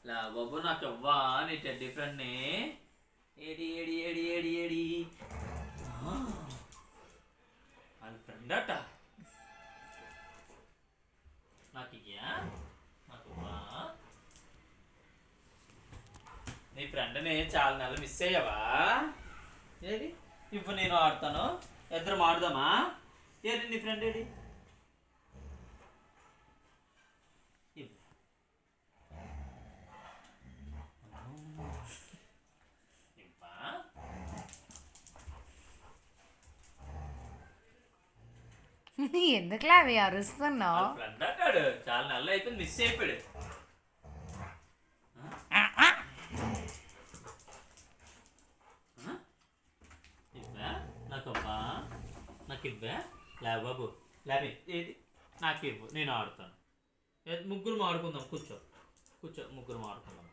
లా బాబు నాకు ఇవ్వా నీ టెడ్డీ ఫ్రెండ్ని. AD AD AD AD AD అది ఫ్రెండ్ అట. నాకు ఇయ్యా, నాకు నీ ఫ్రెండ్ని చాలా నెలలు మిస్ అయ్యావా? ఏది ఇప్పుడు నేను ఆడతాను, ఇద్దరం ఆడదామా? ఏది నీ ఫ్రెండ్ ఏడి? ఎందుకులా అవి అరుస్తున్నావు? ఫ్రెండ్ అంటాడు, చాలా నెలలు అయిపోయింది, మిస్ అయిపోయాడు. ఇవ్వా నాకబ్బా, నాకు ఇవ్వా. లే బాబు లేవి, ఏది నాకు ఇవ్వు, నేను ఆడుతాను. ముగ్గురు ఆడుకుందాం, కూర్చో కూర్చో, ముగ్గురు ఆడుకుందాం.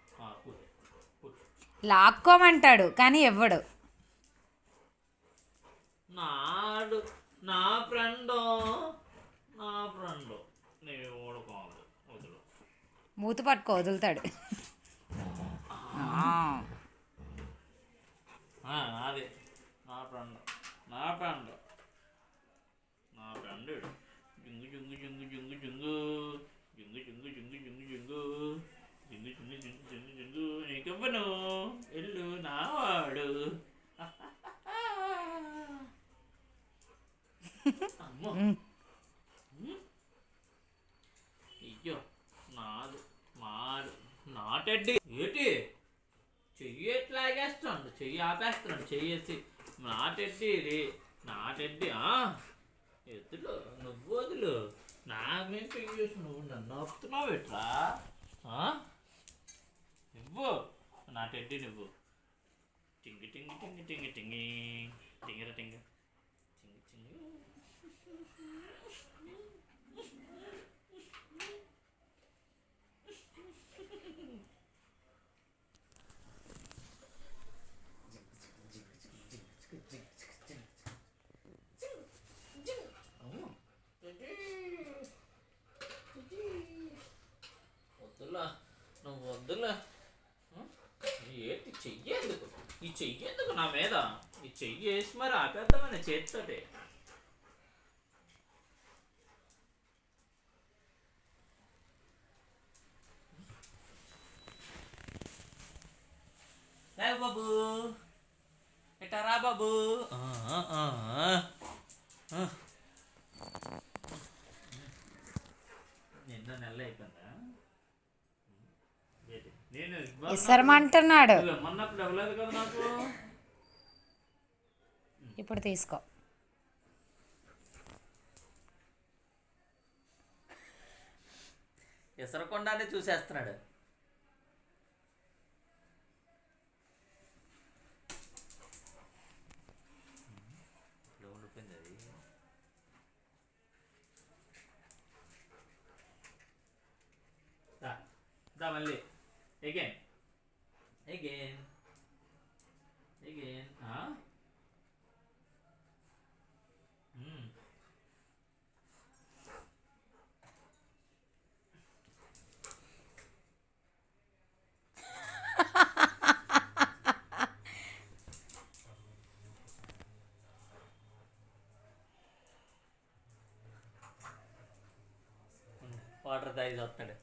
కూర్చో కూర్చో. లాక్కోమంటాడు కానీ ఇవ్వడు. నాడు నా ఫ్రెండ్, నా ఫ్రెండ్ నేను ఓడుకోవాలి, వదులు. మూత పట్టుకో, వదులుతాడు. అదే నా ఫ్రెండ్, నా ఫ్రెండ్, నా ఫ్రెండ్. జుంగు జుంగు జుంగు జుంగు జుంగు జుంగు జుంగు జుంగు జుంగు జుంగు జుంగు జుంగు జుంగు జుంగు జుంగు. నీకివ్వను, ఎల్లు నావాడు. అమ్మో, అయ్యో నాదు మాడు, నాటెడ్డి ఏంటి చెయ్యి ఎట్లాగేస్తాడు, చెయ్యి ఆపేస్తున్నాడు, చెయ్యేసి నాటెడ్డి రే, నాటెడ్డి. ఎద్దులు నువ్వు వదులు, నాకేం చెయ్యేసి నువ్వు నన్ను ఆపుతున్నావు ఎట్లా? నువ్వు నాటెడ్డి నువ్వు. టింగి టింగి టింగి టింగి టింగి టింగిర టింగి టింగి టింగి. వద్దులా, నువ్వు వద్దులా. ఏంటి చెయ్యేందుకు, ఈ చెయ్యేందుకు నా మీద? ఈ చెయ్యి వేసి మరి ఆపేద్దామని చేతితోటి. బాబు ఎటారా బాబు. ఎన్నో నెలలు అయిపోయిందా? నేను ఇసరమంటున్నాడు. మొన్నప్పుడు ఇవ్వలేదు కదా నాకు. ఇప్పుడు తీసుకో. ఇసరకుండానే చూసేస్తున్నాడు. ఉండిపోయింది అది. దా మళ్ళీ again again again. వాటర్ తాగి వస్తాడు.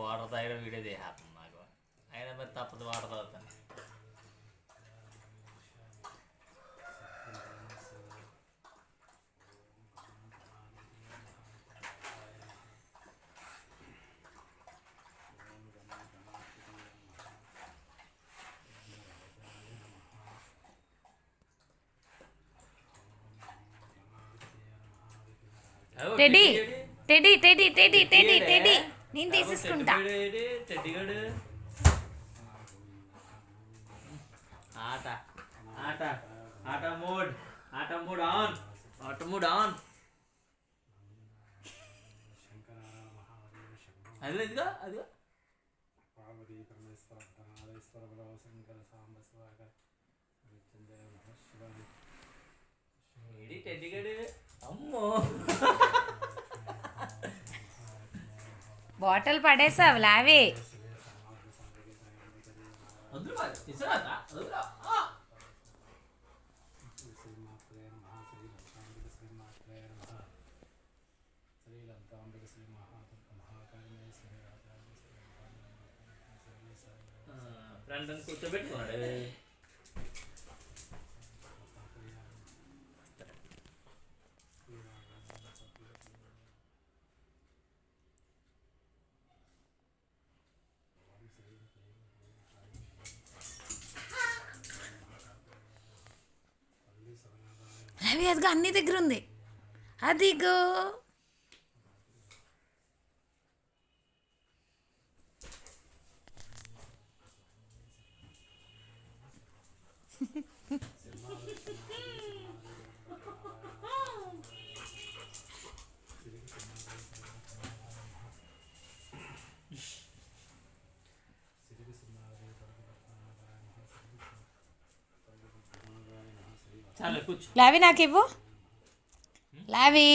వాటర్ తాగడం వీడియో చేసేస్తుంది నాకు. అయినా మరి తప్పదు, వాటర్ తాగుతాను. Teddy teddy teddy teddy teddy teddy నేను తీసేసుకుంటా. టెడ్డీగాడు ఆట ఆట ఆట మోడ్, ఆట మోడ్ ఆన్, ఆట మోడ్ ఆన్. అదిగో ఇదిగో అదిగో. టెడ్డీగాడు అమ్మో బాటిల్ పడేసావు లావి. వద్దు మరి తీసుకురా వద్దురా ఫ్రెండ్ అని కూర్చోబెట్టుకున్నాడు. లావి అదిగో అన్ని దగ్గర ఉంది. అదిగో చాలా కూర్చో. లావి నాకు ఇవ్వు. లావి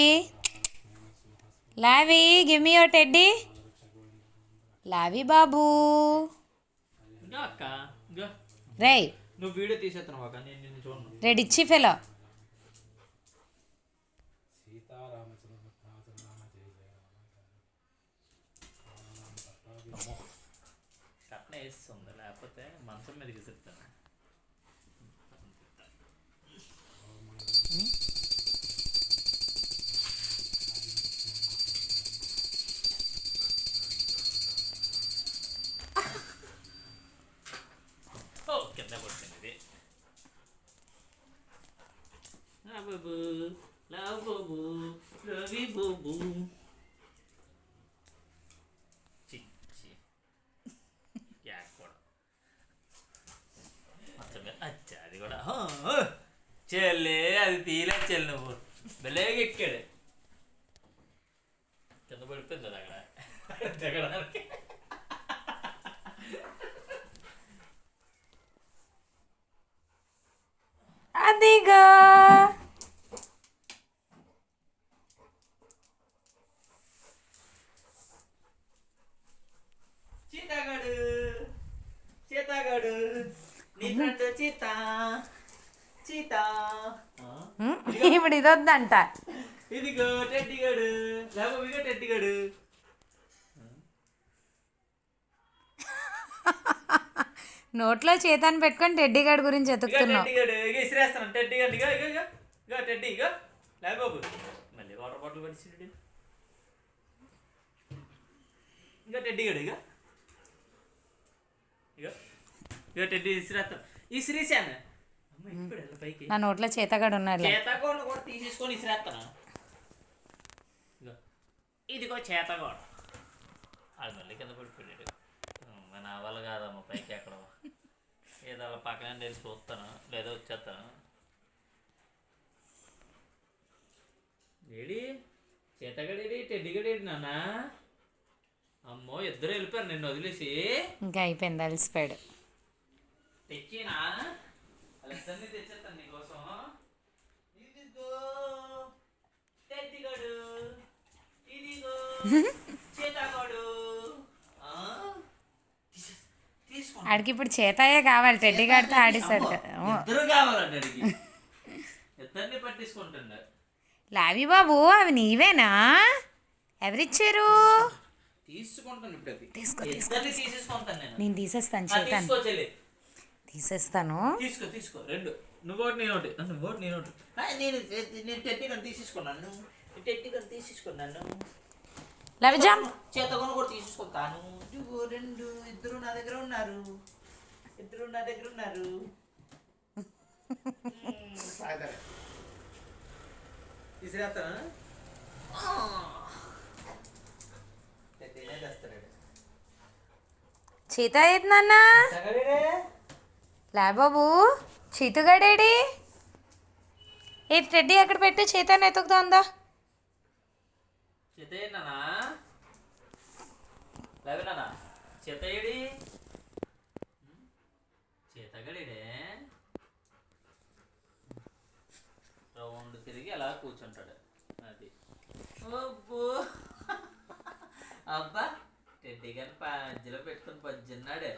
లావి గివ్ మీ యువర్ టెడ్డీ. లావి బాబు ఇంకా అక్క ఇంకా రేయ్ నువ్వు వీడియో తీసేస్తున్నావు అక్క, నేను నిన్ను చూడను. రెడ్ ఇచ్చి ఫెలో. కట్న వేస్తుంది లేకపోతే మంచం మీదకి చెప్తాను. కింద పడుతుంది ఇది. బాబు లవ్ బాబు రవి బాబు చిచ్చి కూడా అచ్చా అది కూడా చెల్లి అది తీలే చెల్లి నువ్వు బెల్లగా ఎక్కాడు. కింద పడిపోయింది అది అక్కడ దిగడానికి. అదిగో చీతగాడు చీతగాడు నీ ఫ్రెండ్ చీత చీత. ఇప్పుడు ఇది వద్దంట. ఇదిగో టెడ్డిగాడు లేకపోతే టెడ్డిగాడు. నోట్లో చేతాన్ని పెట్టుకొని టెడ్డీగాడి గురించి ఎతుకుతున్నావు. టెడ్డిగాడు ఇక ఇసిరేస్తాను. టెడ్డిగాడు ఇక ఇక ఇక ఇక టెడ్డి ఇక లేబాబు మళ్ళీ వాటర్ బాటిల్ పడిచిండు. ఇంకా టెడ్డిగాడు ఇక ఇక ఇక టెడ్డి ఇసిరేస్తాను. ఇసిరేసాను అమ్మ ఇప్పుడు వెళ్ళి పైకి. నా నోట్లో చేతగాడు ఉన్నాడు. చేతగోడు కూడా తీసేసుకొని ఇసిరేస్తాను. ఇక ఇదిగో చేతగోడు అది మళ్ళీ కింద పడిపోయాడు. నా వల్ల కాదమ్మ పైకి ఎక్కడ ఏదో అలా పక్కన వెళ్ళి చూస్తాను లేదా వచ్చేస్తాను. ఏడి చేతగడేడి టెడ్డిగడేడి నాన్న. అమ్మో ఇద్దరు వెళ్ళిపోయారు నిన్ను వదిలేసి. ఇంకా అయిపోయింది అలసిపోయాడు. తెచ్చినా వాళ్ళిద్దరినీ తెచ్చేస్తాను నీకోసం. ఇదిగో టెడ్డిగడు ఇదిగో చేతగాడు. ఆడికి ఇప్పుడు చేతాయే కావాలి. టెడ్డీగాడితో ఆడేశాడు కదా. ఇద్దరు కావాలండి అడిగి ఇద్దరిని పట్టించుకుంటుండ. లావి బాబు అవి నీవేనా? ఎవరిచ్చారు? తీసుకుంటాను ఇప్పుడు అది. తీసుకో ఇద్దరిని తీసేసుకుంటాను నేను. నేను తీసేస్తాను చేతాను. తీసుకోవచ్చలే తీసేస్తాను. తీసుకో తీసుకో రెండు. నువ్వు ఒకటి నేను ఒకటి. నువ్వు ఒకటి నేను ఒకటి. నేను టెట్టిగని తీసేసుకున్నాను. టెట్టిగని తీసేసుకున్నాను. లవిజాం చేతకొని కూడా తీసేసుకుంటాను. ఇదిగో రెండు. ఇద్దరు నా దగ్గర ఉన్నారు. ఇద్దరు నా దగ్గర ఉన్నారు. తీసిరేస్తాను. చీత ఏది నాన్న? లా బాబు చీతుగాడేడి? ఏ టెడ్డీ అక్కడ పెట్టి చేతాన్ని ఎతుకుతుందా? చేతయ్యనా లేవనా చేతయ్యడి చేతగడిడే రౌండ్ తిరిగి అలా కూర్చుంటాడు. అది అబ్బో అబ్బా టెడ్డీ గారిని మధ్యలో పెట్టుకుని బజ్జున్నాడు